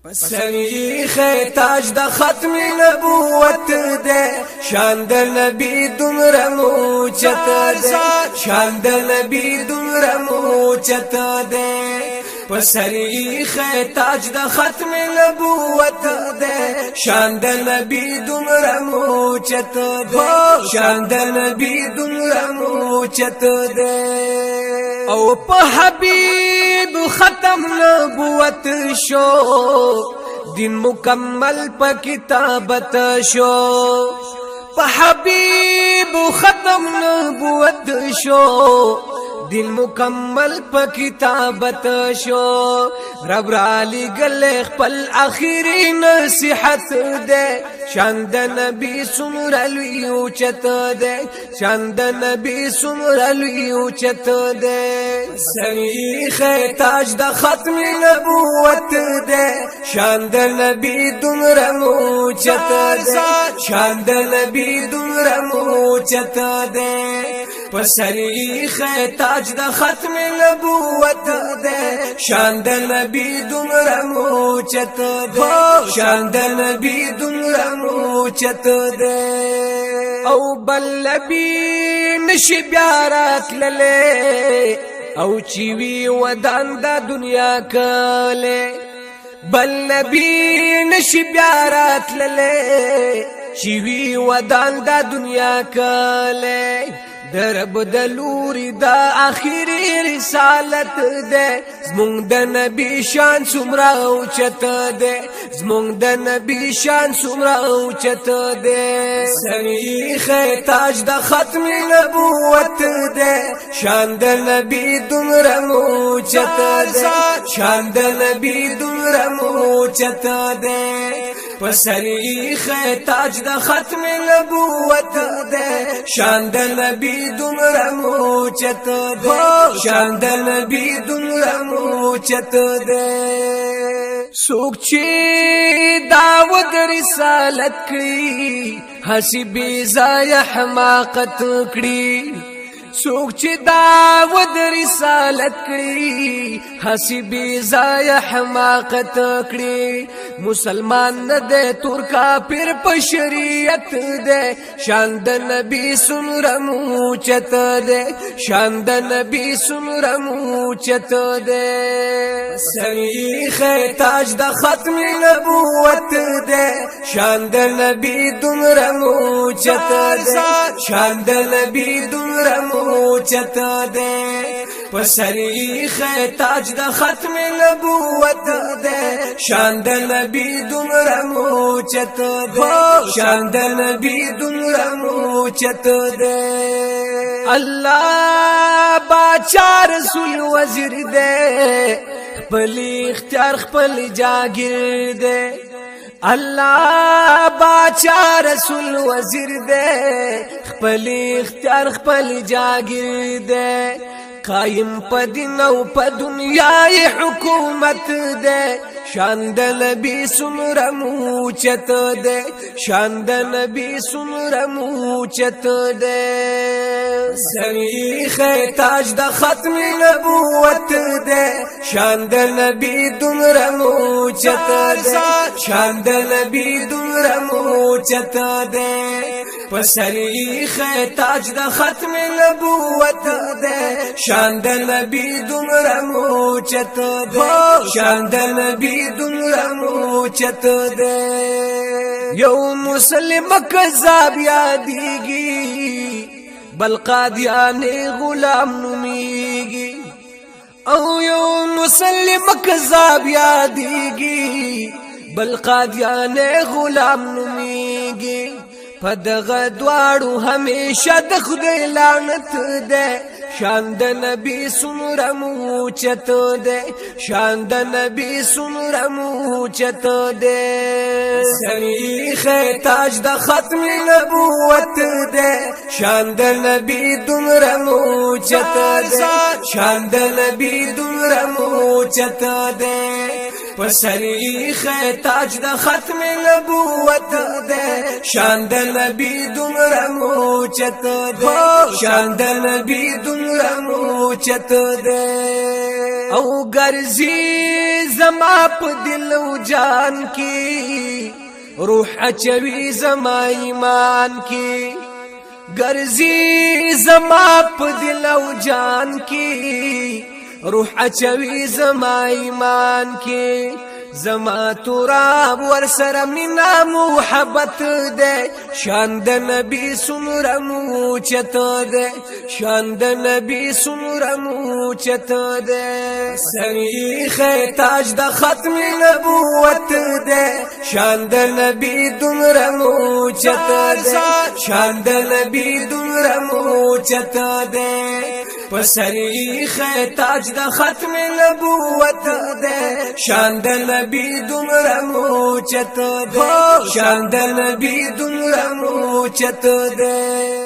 پسری تاج د ختم نبوت دے شان د نبی دمر موچت دے شان د نبی دمر موچت دے پسری تاج د ختم نبوت دے شان د نبی دمر موچت دے شان د نبی دمر موچت دے او په حبیب ختم نبوت شو دین مکمل په کتابت شو په حبیب ختم نبوت شو دین مکمل په کتابت شو رب را لګل خپل اخیری نصیحت دے شان د نبی سمر لوی اوچت دے شان د نبی سمر لوی اوچت دے سریخ تاج د ختم نبوت دے شان د نبی دمر موچت دے شان د نبی دمر موچت دے پسریخ تاج د ختم نبوت دے شان د نبی دمر موچت دے شان د نبی دمر موچت دے او بل نبی نشی بیارات للے او چیوی ودان دا دنیا کلے بل نبی نشی بیارات للے چیوی ودان دا دنیا کلے درب دلوری دا آخری رسالت دے زمونگ دا نبی شان سمرا اوچت دے زمونگ دا نبی شان سمرا اوچت دے سریخ تاج دا ختم نبوت دے شان دا نبی دمر موچت دے شان دا نبی دمر موچت دے پسریخ تاج دا ختم نبوت دے شان دا نبی دمر موچت دے شان دا نبی دمر موچت دے سوک چی دعوت رسالت کری ہسی بیزای حماقت کری سوک چی دعوت رسالت کری ہسی بیزای حماقت کری مسلمان ندے ترکا پھر پشریعت دے شان د نبی سمر موچت دے شان د نبی سمر موچت دے سریخ تاج د ختم نبوت دے شان د نبی دمر موچت دے شان د نبی دمر موچت دے پسریخ تاج د ختم نبوت دے شان د نبی دمر موچت دے شان د نبی دمر موچت دے اللہ باچا رسول وزیر دے خپل اختیار خپل جاگیر دے اللہ باچا رسول وزیر دے خپل اختیار خپل جاگیر دے قائم پا دین او پا دنیای حکومت دے شان د نبی سمر موچت دے شان د نبی سمر موچت دے سریخ تاج د ختم نبوت دے شان د نبی دمر موچت دے شان د نبی دمر موچت دے پسریخ تاج د ختم نبوت دے شان د نبی دمر موچت دے شان د نبی دمر موچت دے یو مسلم کذاب یادیگی بل قادیان غلام نمیگی او یو مسلم کذاب یادیگی بل قادیان غلام نمیگی پدغه دواړو همیشه د خدای لعنت ده شان د نبی سمر موچت ده شان د نبی سمر موچت ده سریخ تاج د ختم نبوت ده شان د نبی دمر موچت ده شان د نبی دمر موچت ده پسریخ تاج د ختم نبوت دے شان د نبی دمر موچت دے شان د نبی دمر موچت دے او گرزی زما په دل او جان کې روح اچوي زما ایمان کې ګرځي زما په دل او جان کې روح اچوي زما ایمان کې زما تراب ور سره مینا محبت ده شان د نبی سمره مو چته ده شان د نبی سمره مو چته ده سریخ تاج د ختم نبوت ده شان د نبی دمره مو چته ده شان د نبی دمره مو چته ده پسریخ تاج د ختم نبوت ده شان د نبی دمره مو چته ده شان د نبی دمره مو چته ده